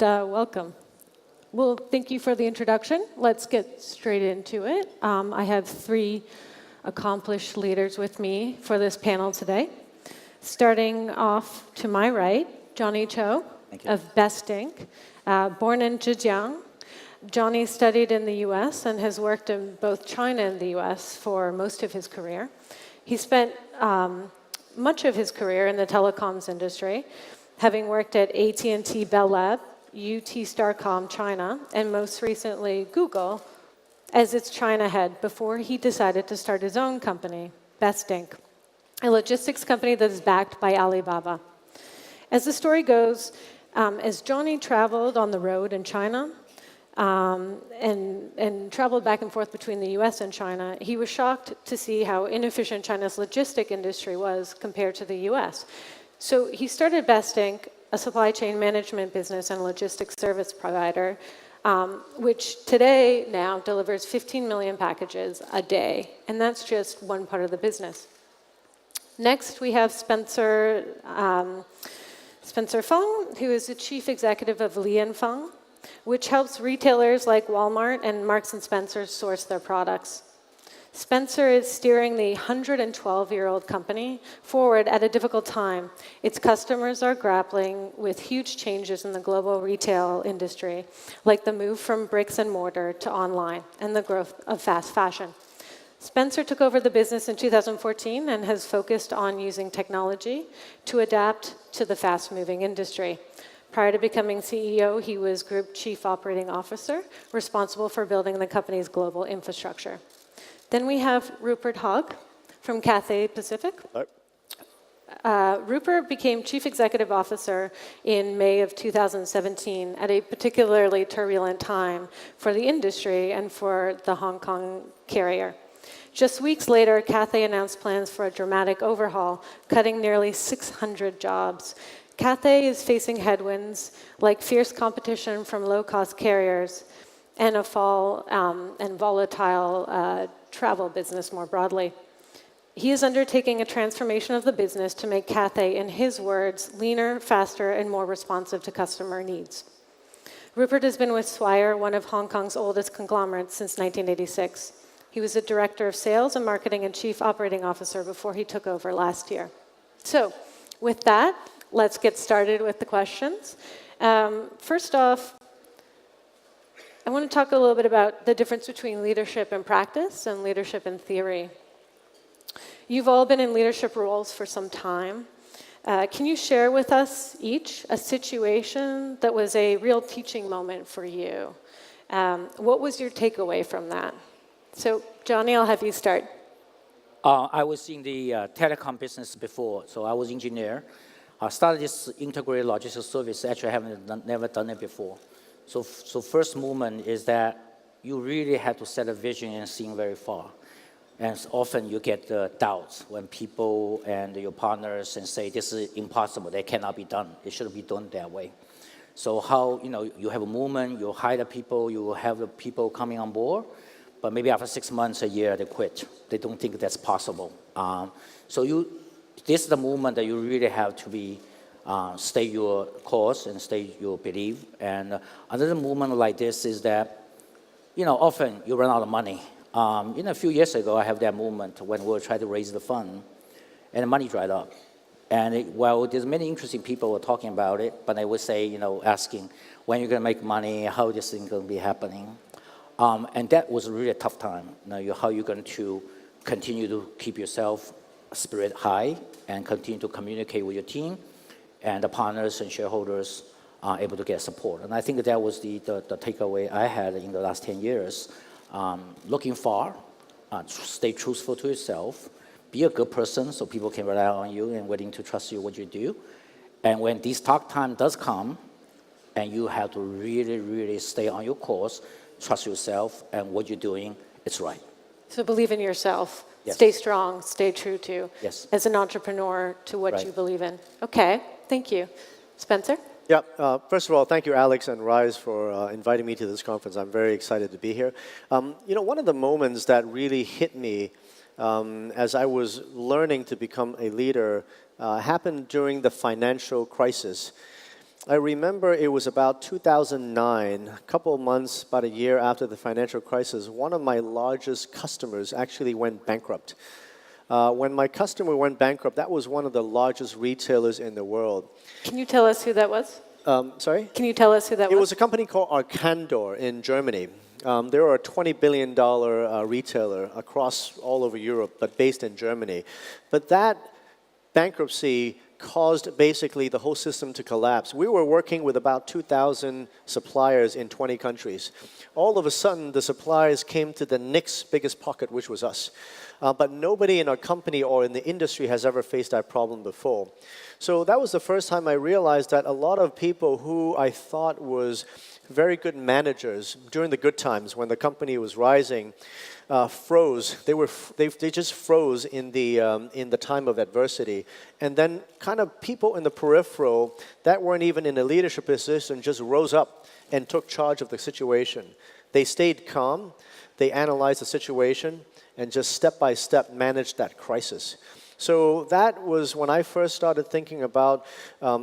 and welcome. Well, thank you for the introduction. Let's get straight into it. I have three accomplished leaders with me for this panel today. Starting off to my right, Johnny Cho of Best Ink. Born in Zhejiang, Johnny studied in the US and has worked in both China and the US for most of his career. He spent much of his career in the telecoms industry, having worked at AT&T Bell Lab, UT Starcom China, and most recently Google as its China head before he decided to start his own company, Best Ink, a logistics company that is backed by Alibaba. As the story goes, as Johnny traveled on the road in China and traveled back and forth between the US and China, he was shocked to see how inefficient China's logistic industry was compared to the US. So he started Best Ink, a supply chain management business and logistics service provider, which today now delivers 15 million packages a day. And that's just one part of the business. Next, we have Spencer Feng, who is the chief executive of Li & Feng, which helps retailers like Walmart and Marks & Spencer source their products. Spencer is steering the 112-year-old company forward at a difficult time. Its customers are grappling with huge changes in the global retail industry, like the move from bricks and mortar to online and the growth of fast fashion. Spencer took over the business in 2014 and has focused on using technology to adapt to the fast-moving industry. Prior to becoming CEO, he was Group Chief Operating Officer, responsible for building the company's global infrastructure. Then we have Rupert Hawk from Cathay Pacific. Rupert became Chief Executive Officer in May of 2017 at a particularly turbulent time for the industry and for the Hong Kong carrier. Just weeks later, Cathay announced plans for a dramatic overhaul, cutting nearly 600 jobs. Cathay is facing headwinds like fierce competition from low-cost carriers and a fall and volatile travel business more broadly. He is undertaking a transformation of the business to make Cathay, in his words, leaner, faster, and more responsive to customer needs. Rupert has been with Swire, one of Hong Kong's oldest conglomerates, since 1986. He was a director of sales and marketing and chief operating officer before he took over last year. So, with that, let's get started with the questions. First off, I want to talk a little bit about the difference between leadership in practice and leadership in theory. You've all been in leadership roles for some time. Can you share with us each a situation that was a real teaching moment for you? What was your takeaway from that? So, Johnny, I'll have you start. I was in the telecom business before, so I was engineer. I started this integrated logistics service. Actually, I haven't never done it before. So first movement is that you really have to set a vision and seeing very far. And often you get doubts when people and your partners and say, this is impossible, that cannot be done. It shouldn't be done that way. So how, you have a movement, you hire the people, you have the people coming on board, but maybe after 6 months, a year, they quit. They don't think that's possible. This is the movement that you really have to be stay your course and stay your belief. And another movement like this is that, often you run out of money. A few years ago, I have that movement when we were trying to raise the fund, and the money dried up. And there's many interesting people were talking about it, but they would say, asking, when you're going to make money, how this thing going to be happening. And that was really a tough time. How you're going to continue to keep yourself spirit high and continue to communicate with your team, and the partners and shareholders are able to get support. And I think that was the takeaway I had in the last 10 years. Looking far, stay truthful to yourself, be a good person so people can rely on you and willing to trust you what you do. And when this talk time does come, and you have to really, really stay on your course, trust yourself, and what you're doing, it's right. So believe in yourself. Yes. Stay strong, stay true to, yes, as an entrepreneur, to what right. you believe in. Okay, thank you. Spencer? Yeah, first of all, thank you, Alex and Rise, for inviting me to this conference. I'm very excited to be here. One of the moments that really hit me as I was learning to become a leader happened during the financial crisis. I remember it was about 2009, a couple of months, about a year after the financial crisis, one of my largest customers actually went bankrupt. When my customer went bankrupt, that was one of the largest retailers in the world. Can you tell us who that was? Sorry? Can you tell us who that It was? was a company called Arcandor in Germany. They were a $20 billion retailer across all over Europe, but based in Germany. But that bankruptcy caused basically the whole system to collapse. We were working with about 2,000 suppliers in 20 countries. All of a sudden, the suppliers came to the next biggest pocket, which was us. But nobody in our company or in the industry has ever faced that problem before. So that was the first time I realized that a lot of people who I thought was very good managers during the good times when the company was rising froze. They just froze in the time of adversity, and then kind of people in the peripheral that weren't even in a leadership position just rose up and took charge of the situation. They stayed calm. They analyzed the situation and just step by step managed that crisis. So that was when I first started thinking about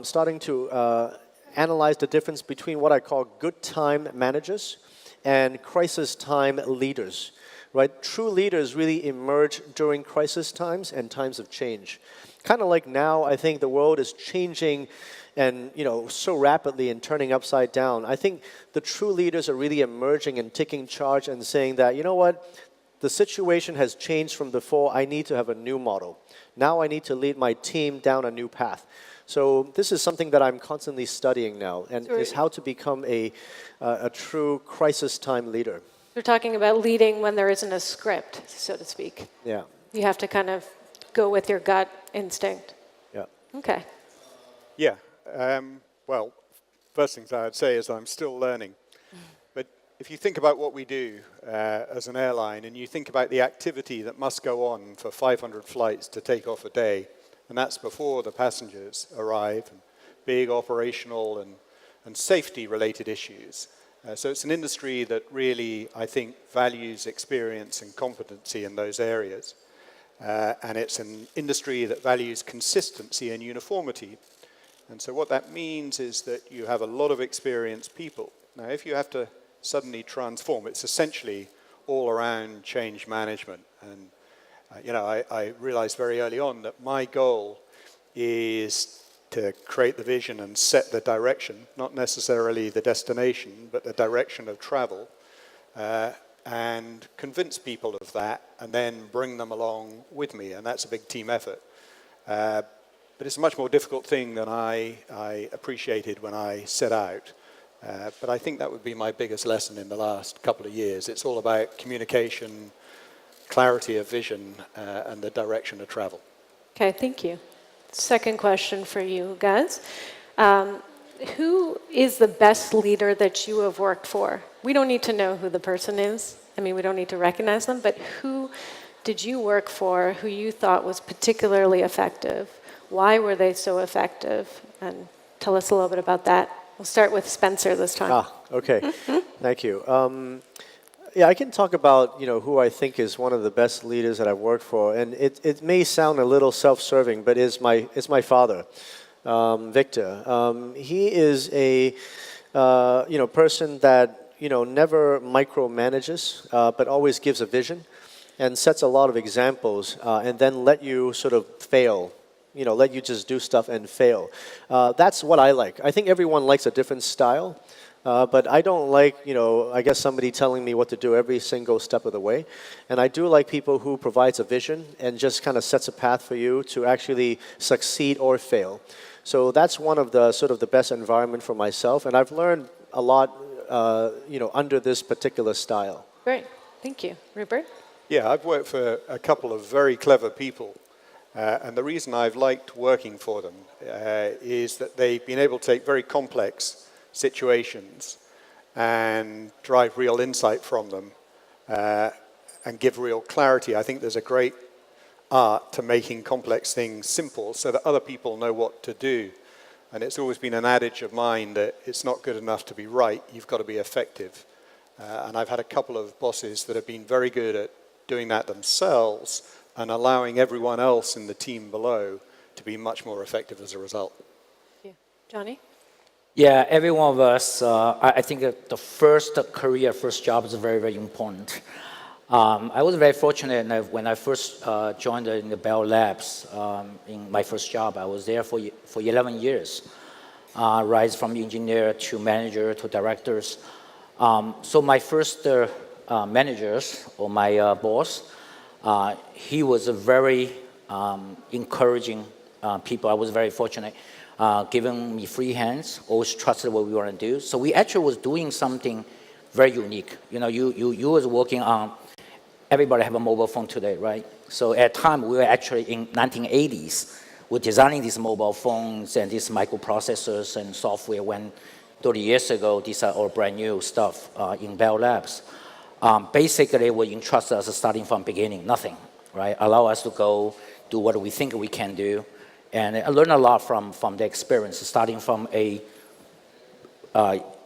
starting to analyze the difference between what I call good time managers and crisis time leaders. Right? True leaders really emerge during crisis times and times of change. Kind of like now, I think the world is changing and so rapidly and turning upside down. I think the true leaders are really emerging and taking charge and saying that, you know what, the situation has changed from before. I need to have a new model. Now I need to lead my team down a new path. So this is something that I'm constantly studying now, and is how to become a true crisis time leader. You're talking about leading when there isn't a script, so to speak. Yeah. You have to kind of go with your gut instinct. Yeah. Okay. Yeah. Well, first things I would say is I'm still learning. But if you think about what we do as an airline, and you think about the activity that must go on for 500 flights to take off a day, and that's before the passengers arrive, and big operational and safety-related issues. So it's an industry that really, I think, values experience and competency in those areas. And it's an industry that values consistency and uniformity. And so what that means is that you have a lot of experienced people. Now, if you have to suddenly transform, it's essentially all around change management. And, I realized very early on that my goal is to create the vision and set the direction, not necessarily the destination, but the direction of travel, and convince people of that, and then bring them along with me, and that's a big team effort. But it's a much more difficult thing than I appreciated when I set out. But I think that would be my biggest lesson in the last couple of years. It's all about communication, clarity of vision, and the direction of travel. Okay, thank you. Second question for you guys. Who is the best leader that you have worked for? We don't need to know who the person is. I mean, we don't need to recognize them, but who did you work for who you thought was particularly effective? Why were they so effective? And tell us a little bit about that. We'll start with Spencer this time. Okay. Thank you. Yeah, I can talk about who I think is one of the best leaders that I've worked for, and it may sound a little self-serving, but it's my father, Victor. He is a person that never micromanages, but always gives a vision, and sets a lot of examples, and then let you sort of fail. Let you just do stuff and fail. That's what I like. I think everyone likes a different style. But I don't like, I guess somebody telling me what to do every single step of the way. And I do like people who provides a vision and just kind of sets a path for you to actually succeed or fail. So that's one of the sort of the best environment for myself. And I've learned a lot, under this particular style. Great. Thank you. Rupert? Yeah, I've worked for a couple of very clever people. And the reason I've liked working for them is that they've been able to take very complex situations and drive real insight from them and give real clarity. I think there's a great art to making complex things simple so that other people know what to do. And it's always been an adage of mine that it's not good enough to be right, you've got to be effective. And I've had a couple of bosses that have been very good at doing that themselves and allowing everyone else in the team below to be much more effective as a result. Yeah. Johnny? Yeah, every one of us, I think that the first career, first job is very, very important. I was very fortunate when I first joined in the Bell Labs, in my first job. I was there for 11 years, rise from engineer to manager to directors. So my first managers, or my boss, he was a very encouraging people. I was very fortunate, giving me free hands, always trusted what we want to do. So we actually was doing something very unique. You know, you was working on, everybody have a mobile phone today, right? So at the time, we were actually in 1980s, we're designing these mobile phones and these microprocessors and software when 30 years ago, these are all brand new stuff in Bell Labs. Basically, what entrusted us starting from beginning, nothing, right? Allow us to go do what we think we can do. And I learned a lot from the experience, starting from an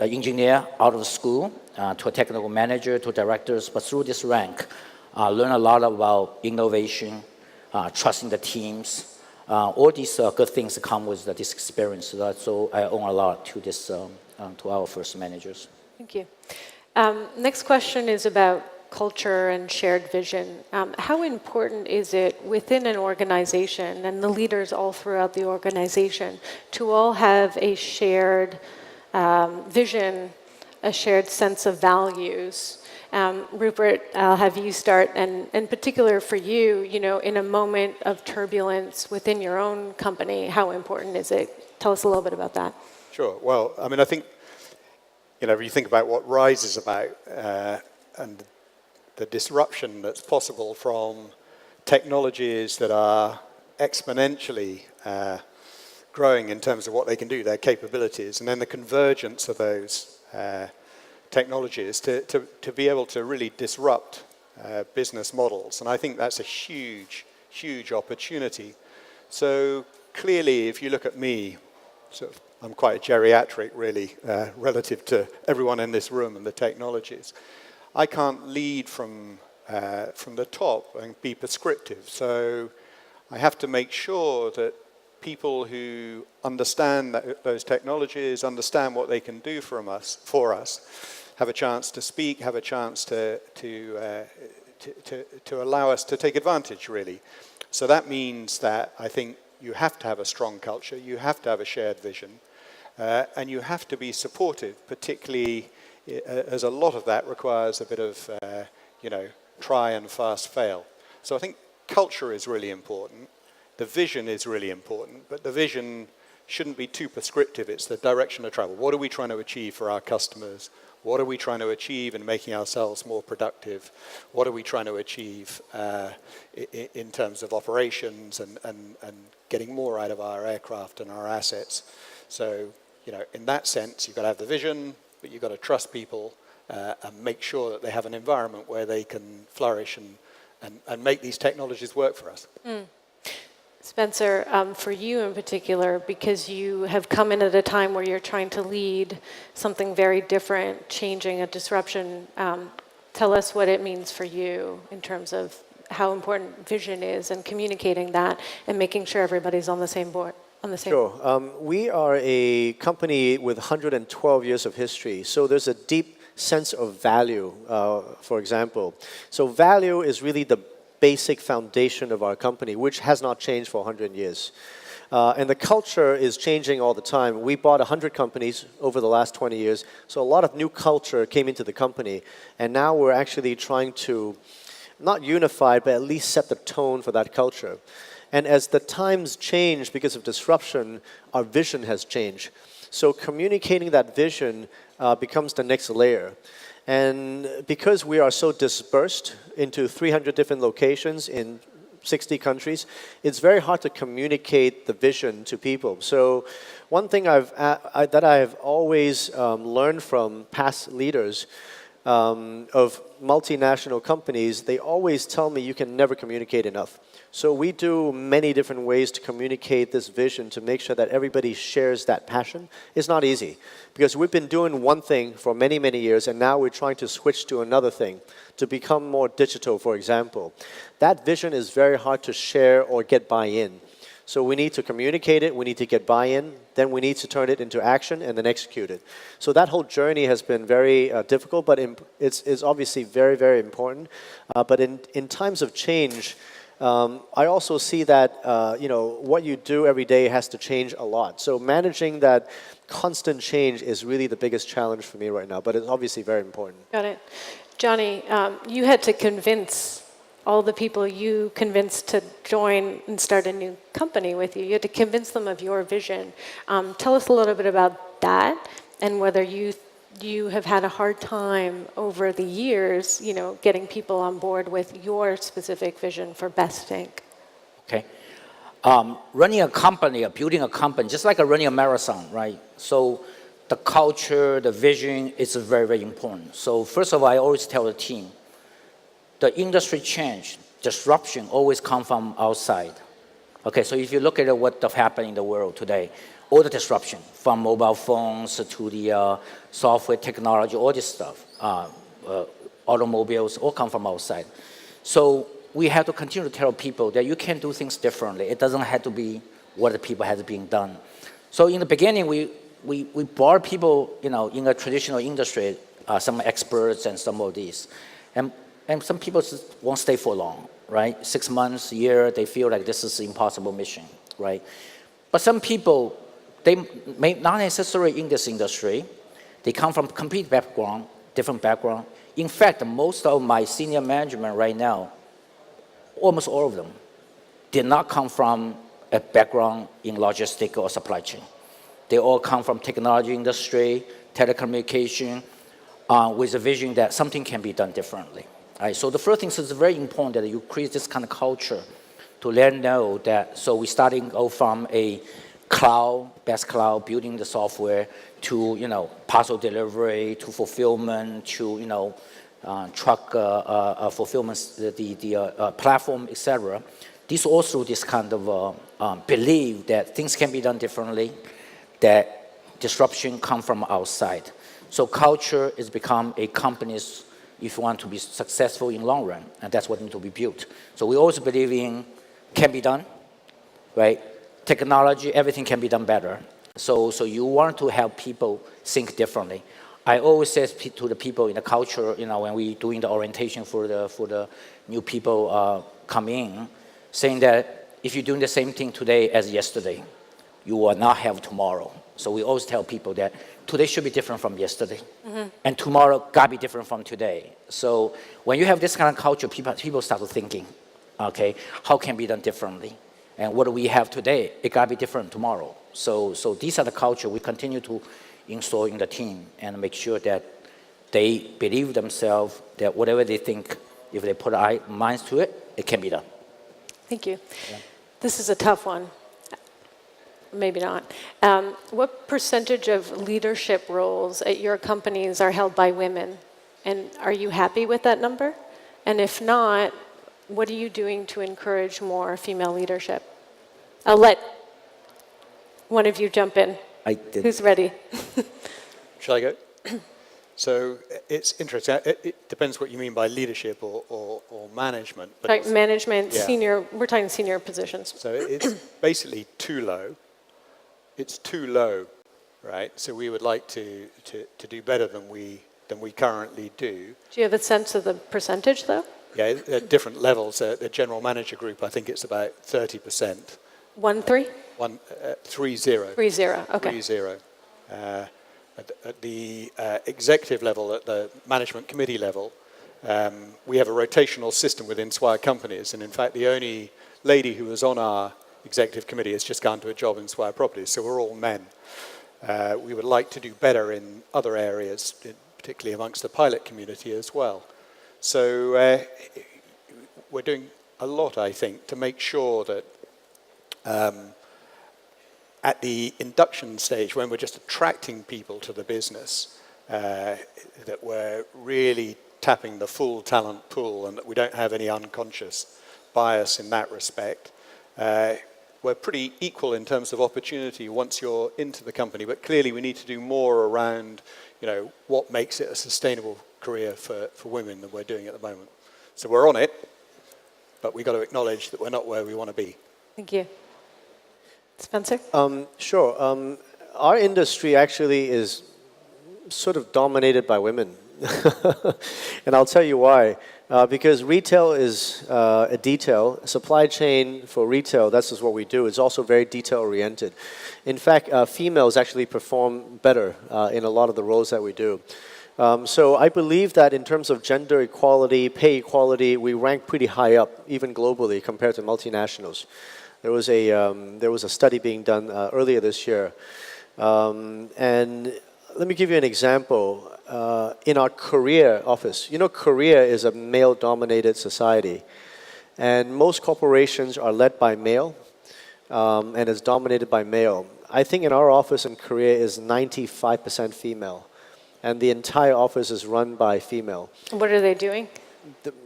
engineer out of school to a technical manager to directors, but through this rank, learn a lot about innovation, trusting the teams. All these good things come with this experience. So I owe a lot to this, to our first managers. Thank you. Next question is about culture and shared vision. How important is it within an organization and the leaders all throughout the organization to all have a shared vision, a shared sense of values? Rupert, I'll have you start, and in particular for you, you know, in a moment of turbulence within your own company, how important is it? Tell us a little bit about that. Sure. Well, I mean, I think, you know, if you think about what RISE is about and the disruption that's possible from technologies that are exponentially growing in terms of what they can do, their capabilities, and then the convergence of those technologies to be able to really disrupt business models. And I think that's a huge, huge opportunity. So clearly, if you look at me, sort of, I'm quite a geriatric, really, relative to everyone in this room and the technologies. I can't lead from the top and be prescriptive. So I have to make sure that people who understand those technologies, understand what they can do for us, have a chance to speak, have a chance to allow us to take advantage, really. So that means that I think you have to have a strong culture, you have to have a shared vision, and you have to be supportive, particularly as a lot of that requires a bit of, you know, try and fast fail. So I think culture is really important. The vision is really important, but the vision shouldn't be too prescriptive. It's the direction of travel. What are we trying to achieve for our customers? What are we trying to achieve in making ourselves more productive? What are we trying to achieve in terms of operations and getting more out of our aircraft and our assets? So, you know, in that sense, you've got to have the vision, but you've got to trust people and make sure that they have an environment where they can flourish and make these technologies work for us. Mm. Spencer, for you in particular, because you have come in at a time where you're trying to lead something very different, changing a disruption, tell us what it means for you in terms of how important vision is and communicating that and making sure everybody's on the same board. Sure. We are a company with 112 years of history, so there's a deep sense of value, for example. So value is really the basic foundation of our company, which has not changed for 100 years. And the culture is changing all the time. We bought 100 companies over the last 20 years, so a lot of new culture came into the company. And now we're actually trying to, not unify, but at least set the tone for that culture. And as the times change because of disruption, our vision has changed. So communicating that vision becomes the next layer. And because we are so dispersed into 300 different locations in 60 countries, it's very hard to communicate the vision to people. So one thing that I've always learned from past leaders of multinational companies, they always tell me you can never communicate enough. So we do many different ways to communicate this vision to make sure that everybody shares that passion. It's not easy because we've been doing one thing for many, many years, and now we're trying to switch to another thing, to become more digital, for example. That vision is very hard to share or get buy-in. So we need to communicate it, we need to get buy-in, then we need to turn it into action and then execute it. So that whole journey has been very difficult, but it's obviously very, very important. But in times of change, I also see that what you do every day has to change a lot. So managing that constant change is really the biggest challenge for me right now, but it's obviously very important. Got it. Johnny, you had to convince all the people you convinced to join and start a new company with you. You had to convince them of your vision. Tell us a little bit about that and whether you have had a hard time over the years, getting people on board with your specific vision for Best Ink. Okay. Running a company, or building a company, just like running a marathon, right? So the culture, the vision is very, very important. So first of all, I always tell the team, the industry change, disruption always comes from outside. Okay, so if you look at what happened in the world today, all the disruption, from mobile phones to the software technology, all this stuff, automobiles, all come from outside. So we have to continue to tell people that you can do things differently. It doesn't have to be what the people has been done. So in the beginning, we brought people, in a traditional industry, some experts and some of these. And some people just won't stay for long, right? 6 months, a year, they feel like this is an impossible mission, right? But some people, they may not necessarily in this industry. They come from complete background, different background. In fact, most of my senior management right now, almost all of them, did not come from a background in logistics or supply chain. They all come from technology industry, telecommunication, with a vision that something can be done differently. Right, so the first thing is very important that you create this kind of culture to let them know that, so we're starting from a cloud, best cloud, building the software, to, parcel delivery, to fulfillment, to, truck fulfillment, the platform, etc. This also this kind of belief that things can be done differently, that disruption comes from outside. So culture has become a company's, if you want to be successful in long run, and that's what needs to be built. So we always believe in can be done, right? Technology, everything can be done better. So you want to help people think differently. I always say to the people in the culture, when we doing the orientation for the new people come in, saying that if you're doing the same thing today as yesterday, you will not have tomorrow. So we always tell people that today should be different from yesterday, and tomorrow gotta be different from today. So when you have this kind of culture, people start thinking, okay, how can it be done differently? And what do we have today? It gotta be different tomorrow. So these are the culture we continue to install in the team and make sure that they believe themselves that whatever they think, if they put minds to it, it can be done. Thank you. Yeah. This is a tough one. Maybe not. What percentage of leadership roles at your companies are held by women? And are you happy with that number? And if not, what are you doing to encourage more female leadership? I'll let one of you jump in. Who's ready? Shall I go? So it's interesting. It depends what you mean by leadership or management. But management, yeah. Senior, we're talking senior positions. So it's basically too low. It's too low, right? So we would like to do better than we currently do. Do you have a sense of the percentage, though? Yeah, at different levels. The general manager group, I think it's about 30%. 1-3? 3-0. 3-0. Okay. 3-0. At the executive level, at the management committee level, we have a rotational system within Swire companies, and in fact, the only lady who was on our executive committee has just gone to a job in Swire Properties, so we're all men. We would like to do better in other areas, particularly amongst the pilot community as well. So we're doing a lot, I think, to make sure that at the induction stage, when we're just attracting people to the business, that we're really tapping the full talent pool and that we don't have any unconscious bias in that respect. We're pretty equal in terms of opportunity once you're into the company, but clearly we need to do more around, what makes it a sustainable career for women than we're doing at the moment. So we're on it, but we've got to acknowledge that we're not where we want to be. Thank you. Spencer? Sure. Our industry actually is sort of dominated by women. And I'll tell you why. Because retail is a detail. Supply chain for retail, that's just what we do. It's also very detail-oriented. In fact, females actually perform better in a lot of the roles that we do. So I believe that in terms of gender equality, pay equality, we rank pretty high up, even globally, compared to multinationals. There was a study being done earlier this year. And let me give you an example. In our Korea office, you know, Korea is a male-dominated society, and most corporations are led by male, and is dominated by male. I think in our office in Korea is 95% female, and the entire office is run by female. What are they doing?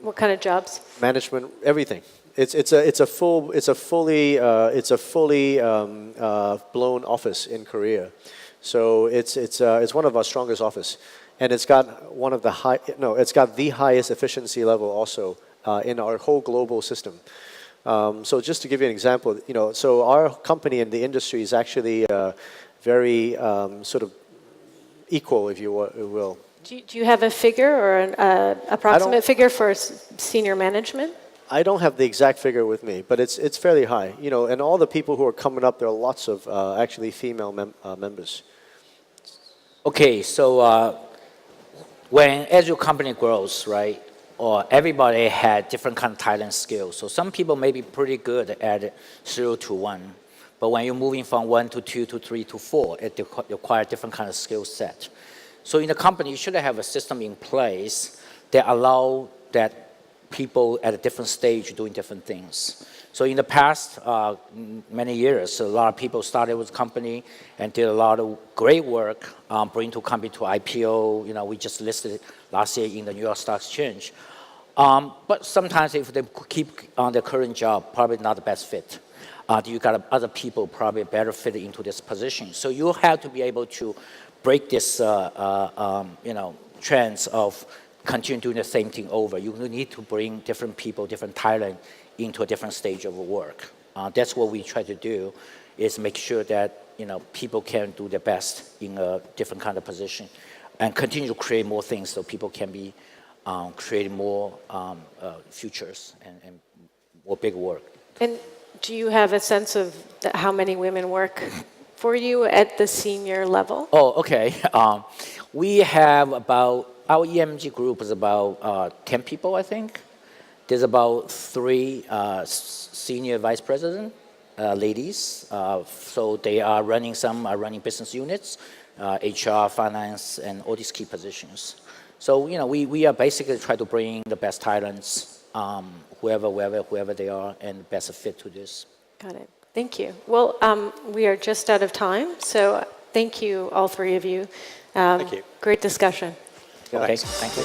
What kind of jobs? Management, everything. It's a fully blown office in Korea. So it's one of our strongest offices, and it's got it's got the highest efficiency level also in our whole global system. So just to give you an example, you know, so our company in the industry is actually very sort of equal, if you will. Do you have a figure or an approximate figure for senior management? I don't have the exact figure with me, but it's fairly high. You know, and all the people who are coming up, there are lots of actually female members. Okay, so as your company grows, right, or everybody had different kind of talent skills. So some people may be pretty good at 0 to 1, but when you're moving from 1 to 2 to 3 to 4, it requires different kind of skill set. So in the company, you should have a system in place that allow that people at a different stage doing different things. So in the past many years, a lot of people started with the company and did a lot of great work, bring the company to IPO. You know, we just listed it last year in the New York Stock Exchange. But sometimes if they keep on their current job, probably not the best fit. You got other people probably better fit into this position. So you have to be able to break this, trends of continue doing the same thing over. You need to bring different people, different talent into a different stage of work. That's what we try to do, is make sure that people can do their best in a different kind of position, and continue to create more things so people can be creating more futures and more big work. And do you have a sense of how many women work for you at the senior level? Oh, okay. We have about, our EMG group is about 10 people, I think. There's about 3 senior vice president ladies. So they are running, some are running business units, HR, finance, and all these key positions. So, we are basically trying to bring the best talents, whoever they are, and best fit to this. Got it. Thank you. Well, we are just out of time, so thank you, all 3 of you. Thank you. Great discussion. Okay, thank you.